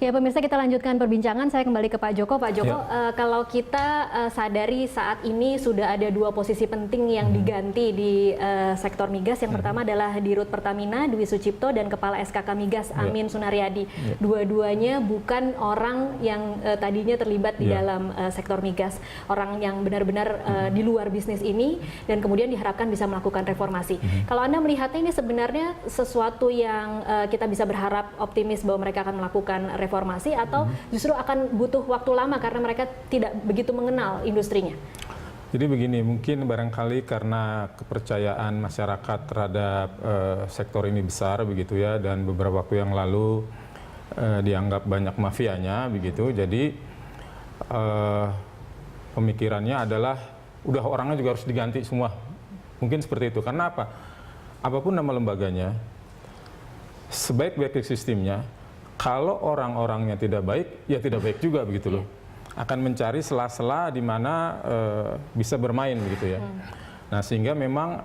Oke, pemirsa, kita lanjutkan perbincangan. Saya kembali ke Pak Joko. Pak Joko, kalau kita sadari saat ini sudah ada dua posisi penting yang diganti di sektor migas. Yang pertama adalah Dirut Pertamina, Dwi Sucipto, dan Kepala SKK Migas, Amin Sunaryadi. Dua-duanya bukan orang yang tadinya terlibat di dalam sektor migas. Orang yang benar-benar di luar bisnis ini, dan kemudian diharapkan bisa melakukan reformasi. Kalau Anda melihatnya ini sebenarnya sesuatu yang kita bisa berharap optimis bahwa mereka akan melakukan reformasi, atau justru akan butuh waktu lama karena mereka tidak begitu mengenal industrinya? Jadi begini, mungkin barangkali karena kepercayaan masyarakat terhadap sektor ini besar begitu ya, dan beberapa waktu yang lalu dianggap banyak mafianya begitu. Jadi pemikirannya adalah udah orangnya juga harus diganti semua. Mungkin seperti itu. Karena apa? Apapun nama lembaganya, sebaik-baik sistemnya, kalau orang-orangnya tidak baik, ya tidak baik juga begitu loh. Akan mencari sela-sela di mana bisa bermain begitu ya. Nah, sehingga memang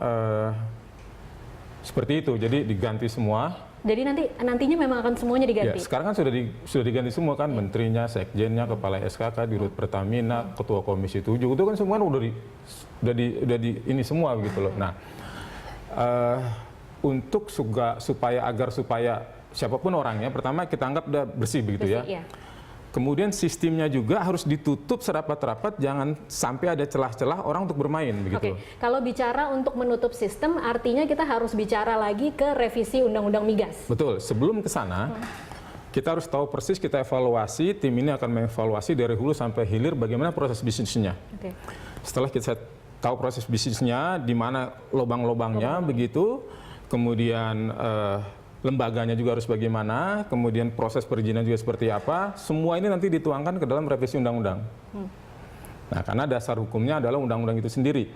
seperti itu. Jadi diganti semua. Jadi nantinya memang akan semuanya diganti. Ya, sekarang kan sudah diganti semua kan, menterinya, sekjennya, kepala SKK, Dirut Pertamina, ketua Komisi 7, itu kan semua udah di ini semua begitu loh. Nah, untuk supaya siapapun orangnya, pertama kita anggap udah bersih begitu ya. Iya. Kemudian sistemnya juga harus ditutup serapat-rapat, jangan sampai ada celah-celah orang untuk bermain begitu. Oke. Kalau bicara untuk menutup sistem, artinya kita harus bicara lagi ke revisi Undang-Undang Migas. Betul. Sebelum ke sana, kita harus tahu persis, kita evaluasi, tim ini akan mengevaluasi dari hulu sampai hilir bagaimana proses bisnisnya. Oke. Setelah kita tahu proses bisnisnya, di mana lubang-lubangnya begitu, kemudian lembaganya juga harus bagaimana, kemudian proses perizinan juga seperti apa, semua ini nanti dituangkan ke dalam revisi undang-undang. Nah, karena dasar hukumnya adalah undang-undang itu sendiri.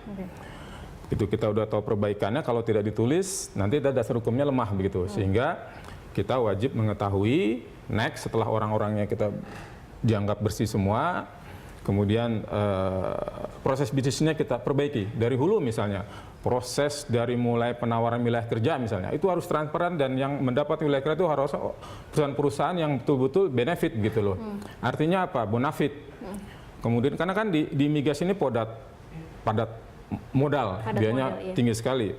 Itu kita udah tahu perbaikannya, kalau tidak ditulis, nanti dasar hukumnya lemah begitu. Sehingga kita wajib mengetahui, next setelah orang-orangnya kita dianggap bersih semua, kemudian proses bisnisnya kita perbaiki. Dari hulu misalnya, proses dari mulai penawaran wilayah kerja misalnya, itu harus transparan, dan yang mendapat wilayah kerja itu harus perusahaan-perusahaan yang betul-betul benefit gitu loh. Artinya apa? Bonafit. Kemudian karena kan di migas ini padat modal, biayanya tinggi sekali.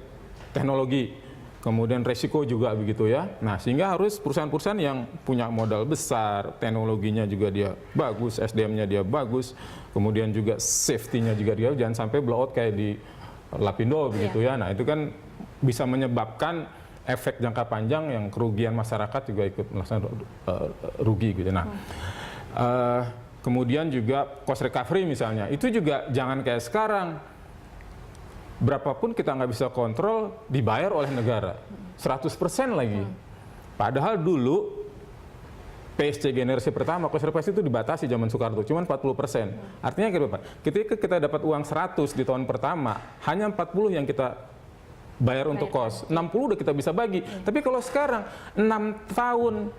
Teknologi, kemudian resiko juga begitu ya. Nah, sehingga harus perusahaan-perusahaan yang punya modal besar, teknologinya juga dia bagus, SDM-nya dia bagus, kemudian juga safety-nya juga dia, jangan sampai blowout kayak di Lapindo begitu ya. Nah, itu kan bisa menyebabkan efek jangka panjang yang kerugian masyarakat juga ikut melaksanakan rugi gitu. Nah, kemudian juga cost recovery misalnya, itu juga jangan kayak sekarang. Berapapun kita nggak bisa kontrol, dibayar oleh negara 100% lagi. Padahal dulu PSC generasi pertama, cost recovery itu dibatasi zaman Soekarno, cuma 40%. Artinya ketika kita dapat uang 100 di tahun pertama, hanya 40 yang kita bayar untuk cost, 60 udah kita bisa bagi. Tapi kalau sekarang 6 tahun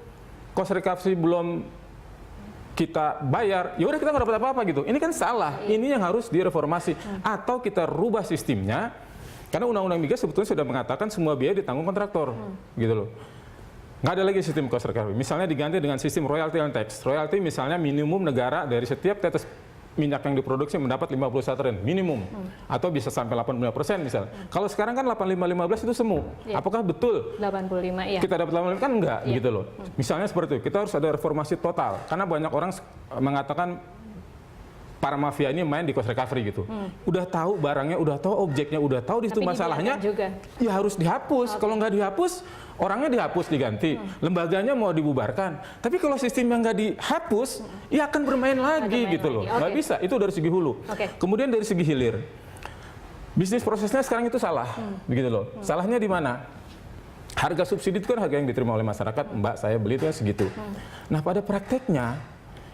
cost recovery belum kita bayar, ya udah kita nggak dapat apa-apa gitu. Ini kan salah. Ini yang harus direformasi, atau kita rubah sistemnya. Karena Undang-Undang Migas sebetulnya sudah mengatakan semua biaya ditanggung kontraktor, gitu loh. Nggak ada lagi sistem cost recovery. Misalnya diganti dengan sistem royalty and tax. Royalty misalnya minimum negara dari setiap tetes minyak yang diproduksi mendapat 50 satoran minimum, atau bisa sampai 85% misalnya. Kalau sekarang kan 85-15 itu semu. Apakah betul 85 ya. Kita dapat 85 kan enggak gitu loh. Misalnya seperti itu. Kita harus ada reformasi total, karena banyak orang mengatakan para mafia ini main di cost recovery gitu. Udah tahu barangnya, udah tahu objeknya, udah tahu di situ masalahnya, ya harus dihapus. Kalau nggak dihapus, orangnya dihapus, diganti. Lembaganya mau dibubarkan. Tapi kalau sistemnya nggak dihapus, ya akan bermain lagi gitu loh. Nggak bisa. Itu dari segi hulu. Kemudian dari segi hilir, bisnis prosesnya sekarang itu salah, begitu loh. Salahnya di mana? Harga subsidi itu kan harga yang diterima oleh masyarakat. Mbak, saya beli itu kan segitu. Nah, pada prakteknya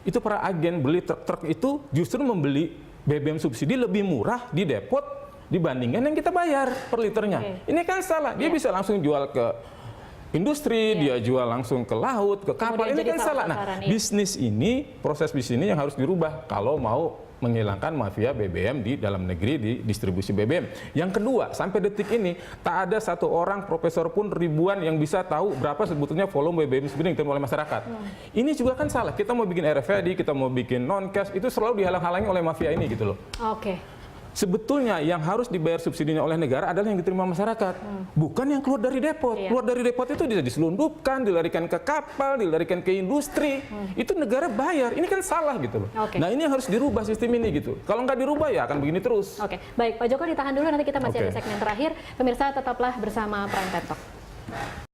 itu para agen beli truk-truk itu justru membeli BBM subsidi lebih murah di depot dibandingkan yang kita bayar per liternya. Ini kan salah. Dia bisa langsung jual ke industri, dia jual langsung ke laut, ke kapal. Ini kan salah. Nah, bisnis ini, proses bisnis ini yang harus dirubah kalau mau menghilangkan mafia BBM di dalam negeri di distribusi BBM. Yang kedua, sampai detik ini tak ada satu orang profesor pun ribuan yang bisa tahu berapa sebetulnya volume BBM sebenarnya yang diterima oleh masyarakat. Ini juga kan salah. Kita mau bikin RFID, kita mau bikin non-cash, itu selalu dihalang-halangi oleh mafia ini gitu loh. Oke. Sebetulnya yang harus dibayar subsidinya oleh negara adalah yang diterima masyarakat, bukan yang keluar dari depot. Iya. Keluar dari depot itu bisa diselundupkan, dilarikan ke kapal, dilarikan ke industri. Itu negara bayar. Ini kan salah gitu loh. Oke. Nah ini yang harus dirubah sistem ini gitu. Kalau nggak dirubah ya akan begini terus. Oke, baik Pak Joko ditahan dulu, nanti kita masih Oke. ada segmen terakhir. Pemirsa tetaplah bersama Prime Time Talk.